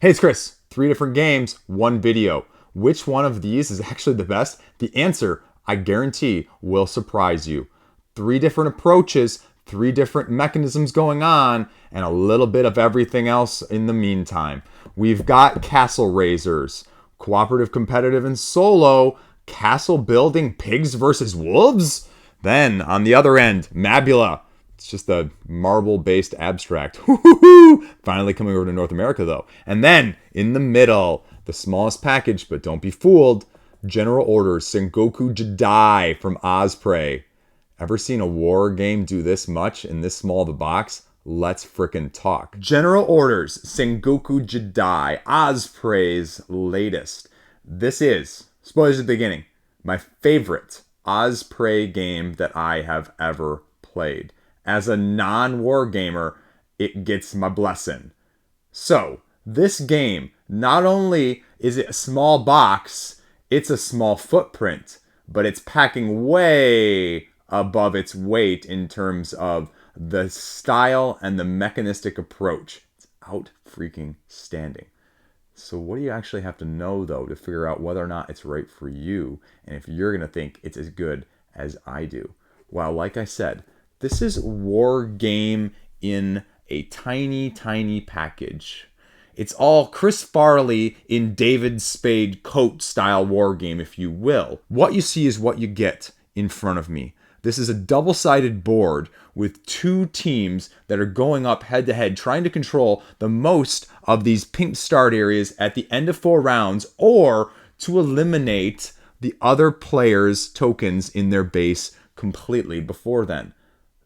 Hey, it's Chris. 3 different games, one video. Which one of these is actually the best? The answer, I guarantee, will surprise you. 3 different approaches, 3 different mechanisms going on, and a little bit of everything else in the meantime. We've got castle raisers, cooperative, competitive, and solo, castle building, pigs versus wolves. Then, on the other end, Mabula. It's just a marble-based abstract. Finally coming over to North America, though. And then, in the middle, the smallest package, but don't be fooled, General Orders, Sengoku Jidai from Osprey. Ever seen a war game do this much in this small of a box? Let's frickin' talk. General Orders, Sengoku Jidai, Osprey's latest. This is, spoilers at the beginning, my favorite Osprey game that I have ever played. As a non-war gamer, it gets my blessing. So, this game, not only is it a small box, it's a small footprint, but it's packing way above its weight in terms of the style and the mechanistic approach. It's out freaking standing. So what do you actually have to know, though, to figure out whether or not it's right for you, and if you're going to think it's as good as I do? Well, like I said, this is war game in a tiny, tiny package. It's all Chris Farley in David Spade coat style war game, if you will. What you see is what you get in front of me. This is a double-sided board with 2 teams that are going up head-to-head, trying to control the most of these pink start areas at the end of 4 rounds, or to eliminate the other players' tokens in their base completely before then.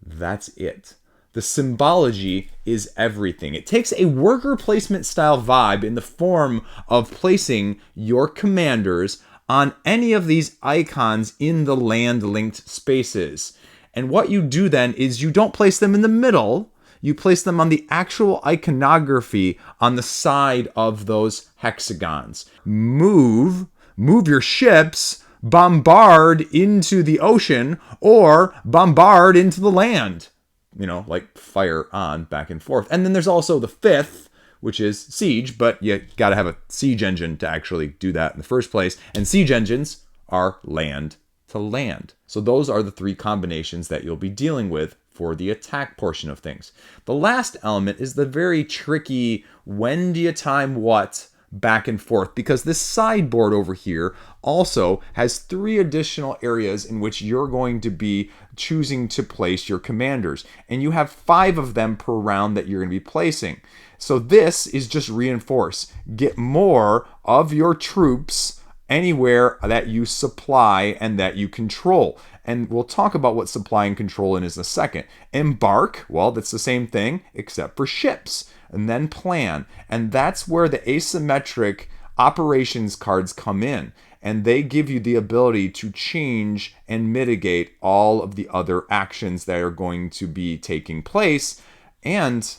That's it. The symbology is everything. It takes a worker placement style vibe in the form of placing your commanders on any of these icons in the land-linked spaces. And what you do then is you don't place them in the middle, you place them on the actual iconography on the side of those hexagons. Move your ships, bombard into the ocean, or bombard into the land. You know, like fire on back and forth. And then there's also the 5th, which is siege, but you got to have a siege engine to actually do that in the first place. And siege engines are land to land. So those are the 3 combinations that you'll be dealing with for the attack portion of things. The last element is the very tricky when do you time what back and forth, because this sideboard over here also has 3 additional areas in which you're going to be choosing to place your commanders, and you have 5 of them per round that you're going to be placing. So this is just reinforce. Get more of your troops anywhere that you supply and that you control. And we'll talk about what supply and control in is a second. Embark, well, that's the same thing except for ships. And then plan. And that's where the asymmetric operations cards come in. And they give you the ability to change and mitigate all of the other actions that are going to be taking place. And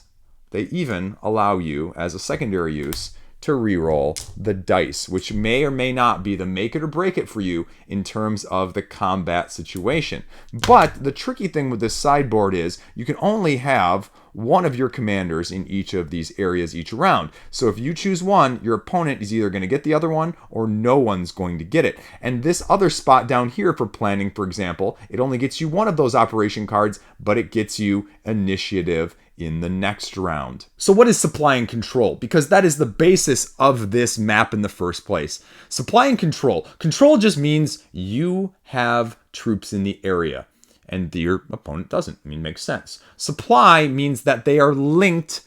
they even allow you, as a secondary use, to reroll the dice, which may or may not be the make it or break it for you in terms of the combat situation. But the tricky thing with this sideboard is you can only have one of your commanders in each of these areas each round. So if you choose one, your opponent is either going to get the other one or no one's going to get it. And this other spot down here for planning, for example, it only gets you one of those operation cards, but it gets you initiative in the next round. So what is supply and control? Because that is the basis of this map in the first place. Supply and control. Control just means you have troops in the area and your opponent doesn't. I mean, makes sense. Supply means that they are linked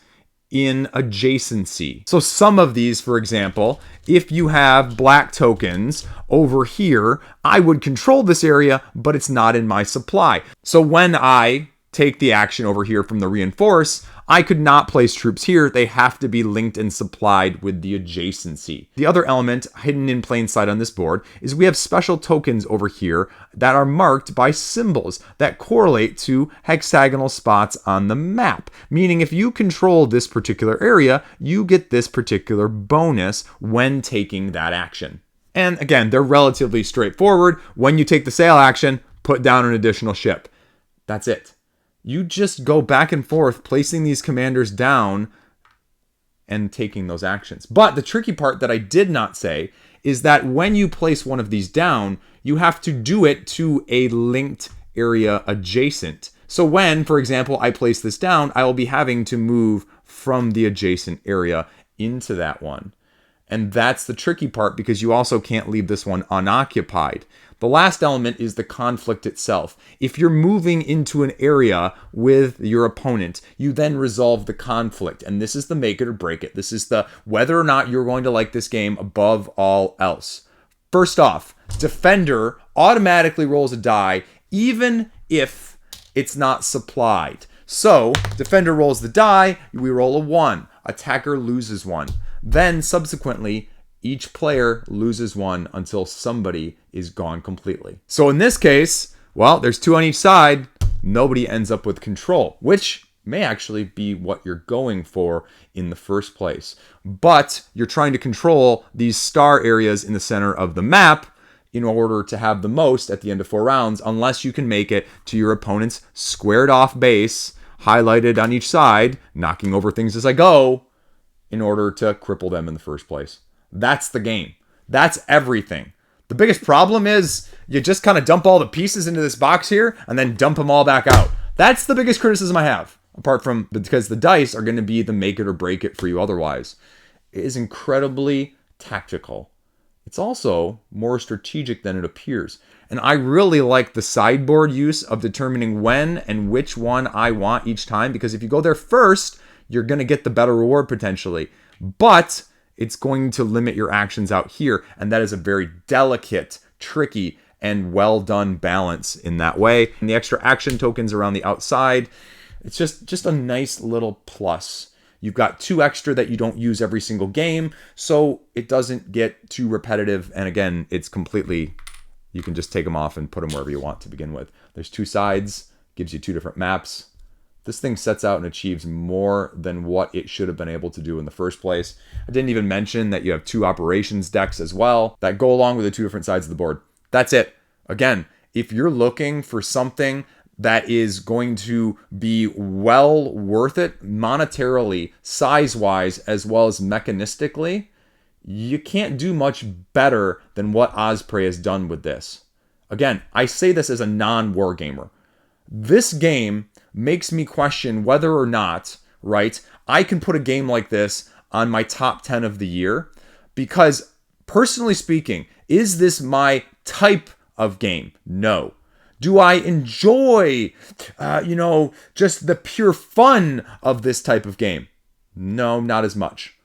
in adjacency. So some of these, for example, if you have black tokens over here, I would control this area, but it's not in my supply. So when I take the action over here from the reinforce, I could not place troops here. They have to be linked and supplied with the adjacency. The other element hidden in plain sight on this board is we have special tokens over here that are marked by symbols that correlate to hexagonal spots on the map. Meaning if you control this particular area, you get this particular bonus when taking that action. And again, they're relatively straightforward. When you take the sail action, put down an additional ship. That's it. You just go back and forth placing these commanders down and taking those actions. But the tricky part that I did not say is that when you place one of these down, you have to do it to a linked area adjacent. So when, for example, I place this down, I will be having to move from the adjacent area into that one. And that's the tricky part because you also can't leave this one unoccupied. The last element is the conflict itself. If you're moving into an area with your opponent, you then resolve the conflict. And this is the make it or break it. This is the whether or not you're going to like this game above all else. First off, defender automatically rolls a die even if it's not supplied. So defender rolls the die, we roll a 1. Attacker loses 1. Then subsequently, each player loses 1 until somebody is gone completely. So in this case, well, there's 2 on each side. Nobody ends up with control, which may actually be what you're going for in the first place. But you're trying to control these star areas in the center of the map in order to have the most at the end of 4 rounds, unless you can make it to your opponent's squared off base, highlighted on each side, knocking over things as I go, in order to cripple them in the first place. That's the game. That's everything. The biggest problem is you just kind of dump all the pieces into this box here and then dump them all back out. That's the biggest criticism I have, apart from because the dice are going to be the make it or break it for you otherwise. It is incredibly tactical. It's also more strategic than it appears. And I really like the sideboard use of determining when and which one I want each time, because if you go there first, you're going to get the better reward potentially. But it's going to limit your actions out here. And that is a very delicate, tricky, and well done balance in that way. And the extra action tokens around the outside, it's just a nice little plus. You've got 2 extra that you don't use every single game, so it doesn't get too repetitive. And again, it's completely, you can just take them off and put them wherever you want to begin with. There's 2 sides, gives you 2 different maps. This thing sets out and achieves more than what it should have been able to do in the first place. I didn't even mention that you have 2 operations decks as well that go along with the 2 different sides of the board. That's it. Again, if you're looking for something that is going to be well worth it monetarily, size-wise, as well as mechanistically, you can't do much better than what Osprey has done with this. Again, I say this as a non-war gamer. This game makes me question whether or not, right, I can put a game like this on my top 10 of the year. Because, personally speaking, is this my type of game? No. Do I enjoy, just the pure fun of this type of game? No, not as much.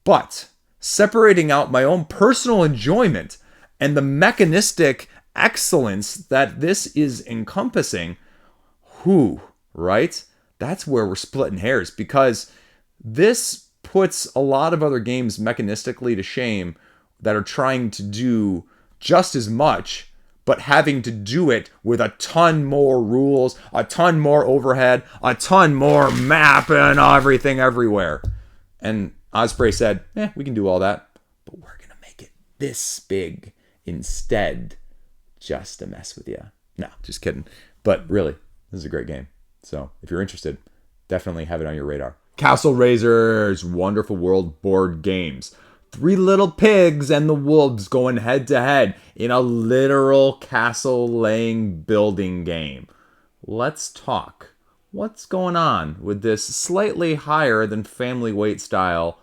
But separating out my own personal enjoyment and the mechanistic excellence that this is encompassing, right? That's where we're splitting hairs, because this puts a lot of other games mechanistically to shame that are trying to do just as much, but having to do it with a ton more rules, a ton more overhead, a ton more map and everything everywhere. And Osprey said, we can do all that, but we're going to make it this big instead, just to mess with you. No, just kidding. But really, this is a great game. So if you're interested, definitely have it on your radar. Castle Raisers, Wonderful World board games. 3 little pigs and the wolves going head to head in a literal castle laying building game. Let's talk. What's going on with this slightly higher than family weight style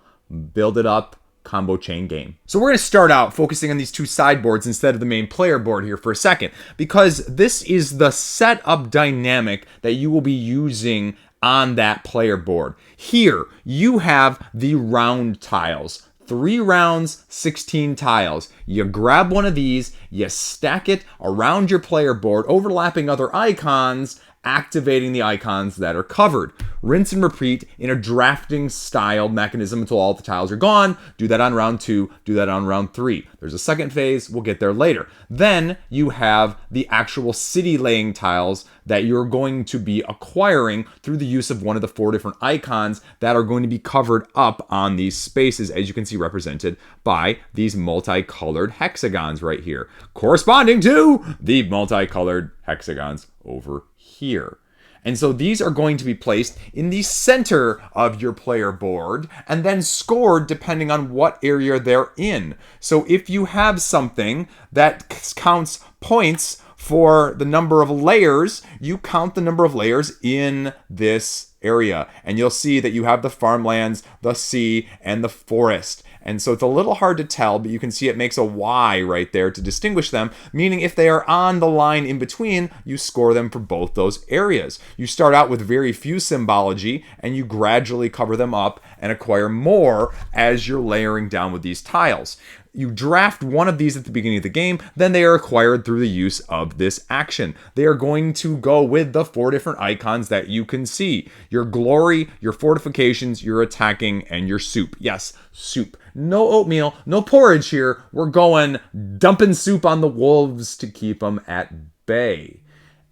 build it up combo chain game? So we're going to start out focusing on these 2 sideboards instead of the main player board here for a second, because this is the setup dynamic that you will be using on that player board. Here you have the round tiles. 3 rounds, 16 tiles. You grab one of these, you stack it around your player board, overlapping other icons, activating the icons that are covered. Rinse and repeat in a drafting style mechanism until all the tiles are gone. Do that on round 2, do that on round 3. There's a second phase, we'll get there later. Then you have the actual city laying tiles that you're going to be acquiring through the use of one of the 4 different icons that are going to be covered up on these spaces, as you can see represented by these multicolored hexagons right here, corresponding to the multicolored hexagons over here. And so these are going to be placed in the center of your player board and then scored depending on what area they're in. So if you have something that counts points for the number of layers, you count the number of layers in this area. And you'll see that you have the farmlands, the sea, and the forest. And so it's a little hard to tell, but you can see it makes a Y right there to distinguish them, meaning if they are on the line in between, you score them for both those areas. You start out with very few symbology, and you gradually cover them up and acquire more as you're layering down with these tiles. You draft one of these at the beginning of the game, then they are acquired through the use of this action. They are going to go with the 4 different icons that you can see. Your glory, your fortifications, your attacking, and your soup. Yes, soup. No oatmeal, no porridge here. We're going dumping soup on the wolves to keep them at bay.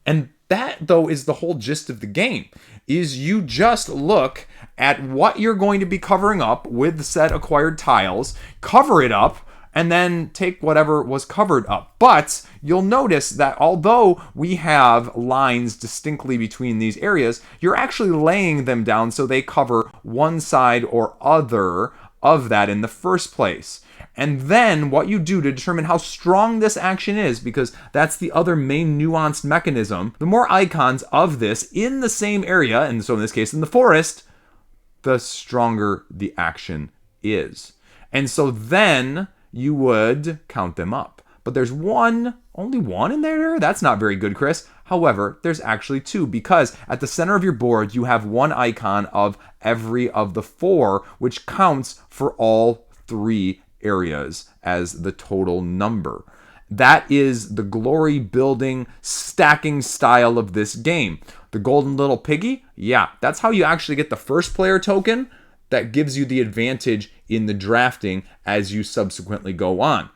And that, though, is the whole gist of the game, is you just look at what you're going to be covering up with the said acquired tiles, cover it up, and then take whatever was covered up. But you'll notice that although we have lines distinctly between these areas, you're actually laying them down so they cover one side or other of that in the first place. And then what you do to determine how strong this action is, because that's the other main nuanced mechanism, the more icons of this in the same area, and so in this case in the forest, the stronger the action is. And so then you would count them up. But there's only one in there? That's not very good, Chris. However, there's actually 2, because at the center of your board, you have 1 icon of every of the 4, which counts for all 3 areas as the total number. That is the glory building, stacking style of this game. The golden little piggy, yeah, that's how you actually get the first player token that gives you the advantage in the drafting as you subsequently go on.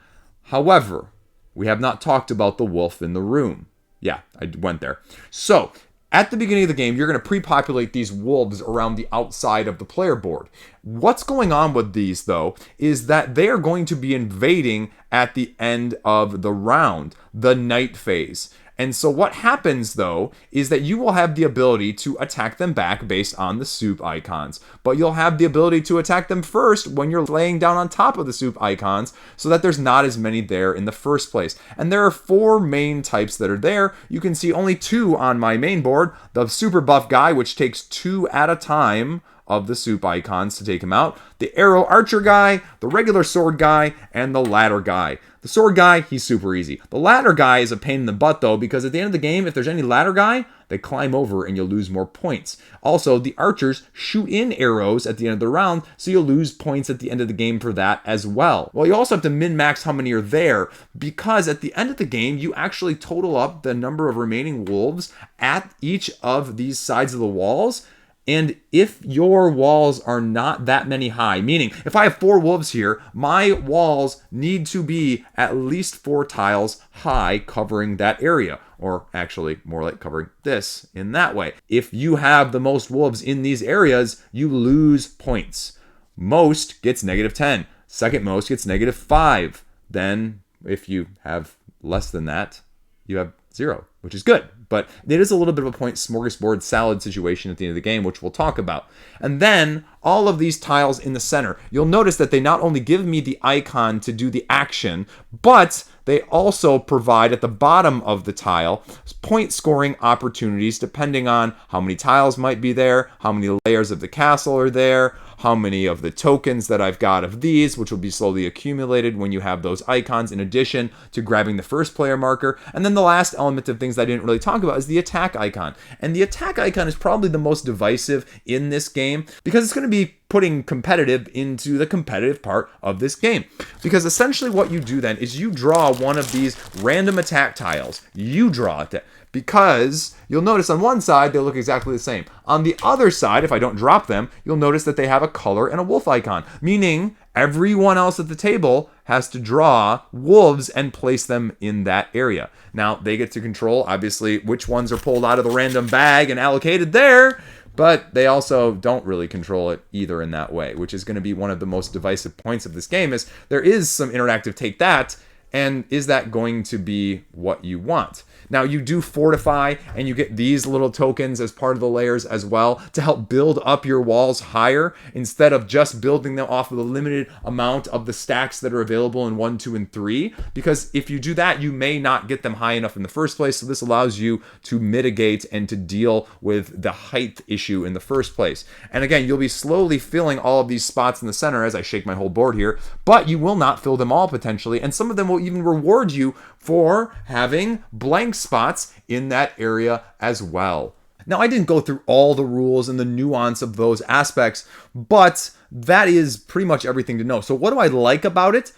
However, we have not talked about the wolf in the room. Yeah, I went there. So, at the beginning of the game, you're going to pre-populate these wolves around the outside of the player board. What's going on with these, though, is that they are going to be invading at the end of the round, the night phase. And so what happens, though, is that you will have the ability to attack them back based on the soup icons. But you'll have the ability to attack them first when you're laying down on top of the soup icons so that there's not as many there in the first place. And there are 4 main types that are there. You can see only 2 on my main board. The super buff guy, which takes 2 at a time of the soup icons to take him out, the arrow archer guy, the regular sword guy, and the ladder guy. The sword guy, he's super easy. The ladder guy is a pain in the butt, though, because at the end of the game, if there's any ladder guy, they climb over and you'll lose more points. Also, the archers shoot in arrows at the end of the round, so you'll lose points at the end of the game for that as well. Well, you also have to min-max how many are there, because at the end of the game, you actually total up the number of remaining wolves at each of these sides of the walls. And if your walls are not that many high, meaning if I have 4 wolves here, my walls need to be at least 4 tiles high covering that area. Or actually, more like covering this in that way. If you have the most wolves in these areas, you lose points. Most gets -10. Second most gets -5. Then, if you have less than that, you have 0, which is good. But it is a little bit of a point smorgasbord salad situation at the end of the game, which we'll talk about. And then all of these tiles in the center, you'll notice that they not only give me the icon to do the action, but they also provide at the bottom of the tile point scoring opportunities depending on how many tiles might be there, how many layers of the castle are there, how many of the tokens that I've got of these, which will be slowly accumulated when you have those icons in addition to grabbing the first player marker. And then the last element of things that I didn't really talk about is the attack icon. And the attack icon is probably the most divisive in this game because it's going to be putting competitive into the competitive part of this game. Because essentially what you do then is you draw one of these random attack tiles. You draw it. Because you'll notice on one side, they look exactly the same. On the other side, if I don't drop them, you'll notice that they have a color and a wolf icon. Meaning, everyone else at the table has to draw wolves and place them in that area. Now, they get to control, obviously, which ones are pulled out of the random bag and allocated there. But they also don't really control it either in that way, which is going to be one of the most divisive points of this game is there is some interactive take that, And is that going to be what you want? Now, you do fortify, and you get these little tokens as part of the layers as well to help build up your walls higher instead of just building them off of the limited amount of the stacks that are available in 1, 2, and 3. Because if you do that, you may not get them high enough in the first place. So this allows you to mitigate and to deal with the height issue in the first place. And again, you'll be slowly filling all of these spots in the center as I shake my whole board here, but you will not fill them all potentially. And some of them will even reward you for having blank spots in that area as well. Now, I didn't go through all the rules and the nuance of those aspects, but that is pretty much everything to know. So what do I like about it?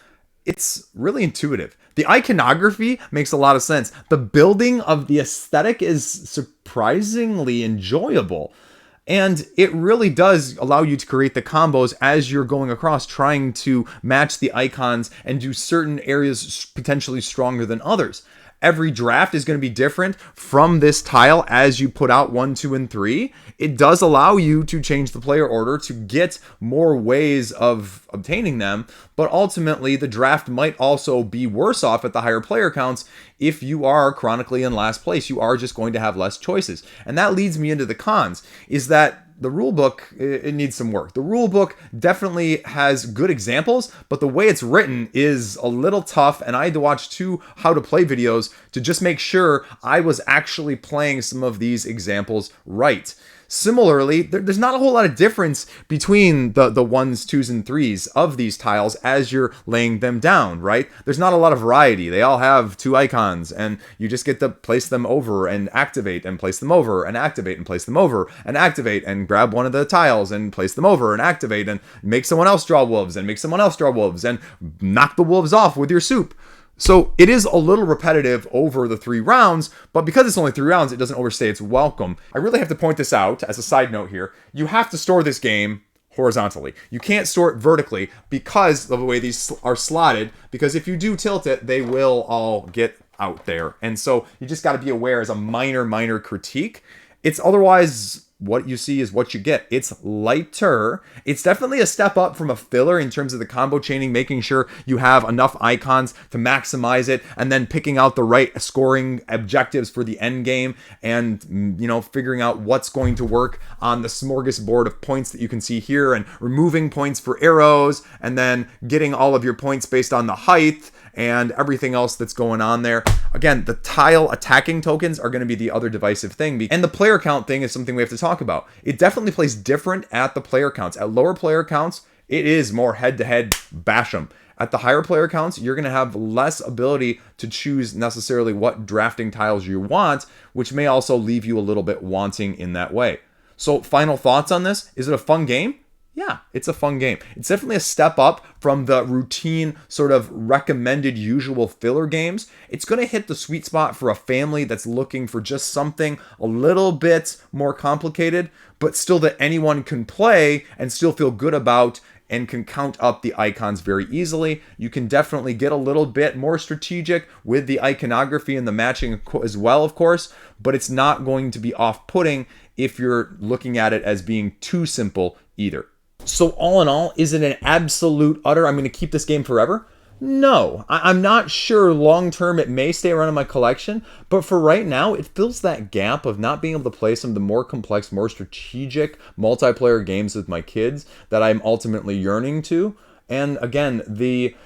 It's really intuitive. The iconography makes a lot of sense. The building of the aesthetic is surprisingly enjoyable. And it really does allow you to create the combos as you're going across, trying to match the icons and do certain areas potentially stronger than others. Every draft is going to be different from this tile as you put out 1, 2, and 3. It does allow you to change the player order to get more ways of obtaining them, but ultimately the draft might also be worse off at the higher player counts if you are chronically in last place. You are just going to have less choices. And that leads me into the cons, is that the rulebook, it needs some work. The rulebook definitely has good examples, but the way it's written is a little tough, and I had to watch 2 how to play videos to just make sure I was actually playing some of these examples right. Similarly, there's not a whole lot of difference between the 1s, 2s, and 3s of these tiles as you're laying them down, right? There's not a lot of variety. They all have 2 icons, and you just get to place them over and activate and place them over and activate and place them over and activate and grab one of the tiles and place them over and activate and make someone else draw wolves and make someone else draw wolves and knock the wolves off with your soup. So it is a little repetitive over the 3 rounds, but because it's only 3 rounds, it doesn't overstay its welcome. I really have to point this out as a side note here. You have to store this game horizontally. You can't store it vertically because of the way these are slotted, because if you do tilt it, they will all get out there. And so you just got to be aware as a minor critique. It's otherwise what you see is what you get. It's lighter. It's definitely a step up from a filler in terms of the combo chaining, making sure you have enough icons to maximize it, and then picking out the right scoring objectives for the end game, and figuring out what's going to work on the smorgasbord of points that you can see here, and removing points for arrows, and then getting all of your points based on the height and everything else that's going on there. Again, the tile attacking tokens are going to be the other divisive thing. And the player count thing is something we have to talk about. It definitely plays different at the player counts. At lower player counts, it is more head-to-head bash 'em. At the higher player counts, you're going to have less ability to choose necessarily what drafting tiles you want, which may also leave you a little bit wanting in that way. So final thoughts on this. Is it a fun game? Yeah, it's a fun game. It's definitely a step up from the routine sort of recommended usual filler games. It's going to hit the sweet spot for a family that's looking for just something a little bit more complicated, but still that anyone can play and still feel good about and can count up the icons very easily. You can definitely get a little bit more strategic with the iconography and the matching as well, of course, but it's not going to be off-putting if you're looking at it as being too simple either. So all in all, is it an absolute utter, I'm going to keep this game forever? No, I'm not sure long-term it may stay around in my collection, but for right now, it fills that gap of not being able to play some of the more complex, more strategic multiplayer games with my kids that I'm ultimately yearning to. And again, the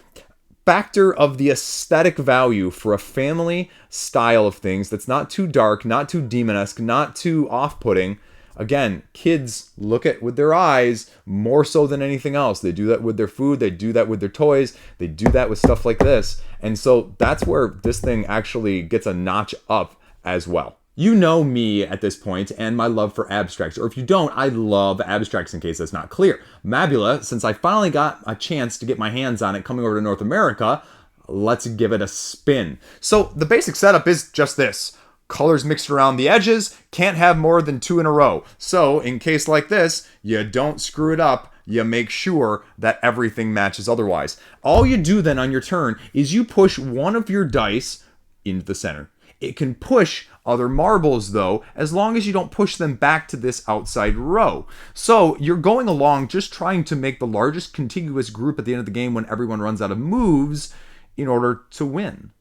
factor of the aesthetic value for a family style of things that's not too dark, not too demonesque, not too off-putting. Again, kids look at with their eyes more so than anything else. They do that with their food. They do that with their toys. They do that with stuff like this. And so that's where this thing actually gets a notch up as well. You know me at this point and my love for abstracts. Or if you don't, I love abstracts in case that's not clear. Mabula, since I finally got a chance to get my hands on it coming over to North America, let's give it a spin. So the basic setup is just this. Colors mixed around the edges, can't have more than 2 in a row. So in case like this, you don't screw it up. You make sure that everything matches otherwise. All you do then on your turn is you push one of your dice into the center. It can push other marbles though, as long as you don't push them back to this outside row. So you're going along just trying to make the largest contiguous group at the end of the game when everyone runs out of moves in order to win.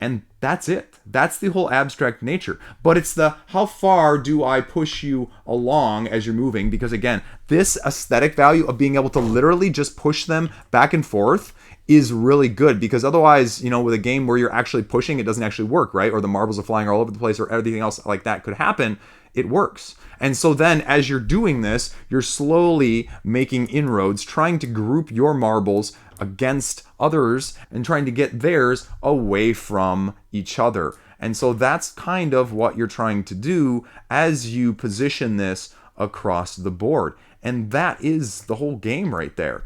And that's it. That's the whole abstract nature. But it's the how far do I push you along as you're moving? Because again, this aesthetic value of being able to literally just push them back and forth is really good, because otherwise, with a game where you're actually pushing, it doesn't actually work, right? Or the marbles are flying all over the place or everything else like that could happen. It works. And so then as you're doing this, you're slowly making inroads, trying to group your marbles against others and trying to get theirs away from each other. And so that's kind of what you're trying to do as you position this across the board. And that is the whole game right there.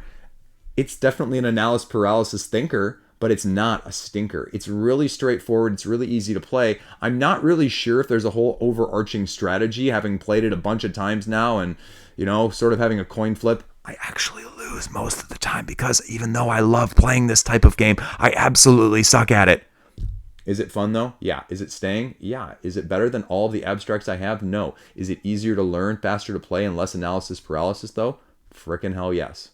It's definitely an analysis paralysis thinker, but it's not a stinker. It's really straightforward. It's really easy to play. I'm not really sure if there's a whole overarching strategy, having played it a bunch of times now and, sort of having a coin flip. I actually lose most of the time because even though I love playing this type of game, I absolutely suck at it. Is it fun though? Yeah. Is it staying? Yeah. Is it better than all of the abstracts I have? No. Is it easier to learn, faster to play, and less analysis paralysis though? Frickin' hell yes.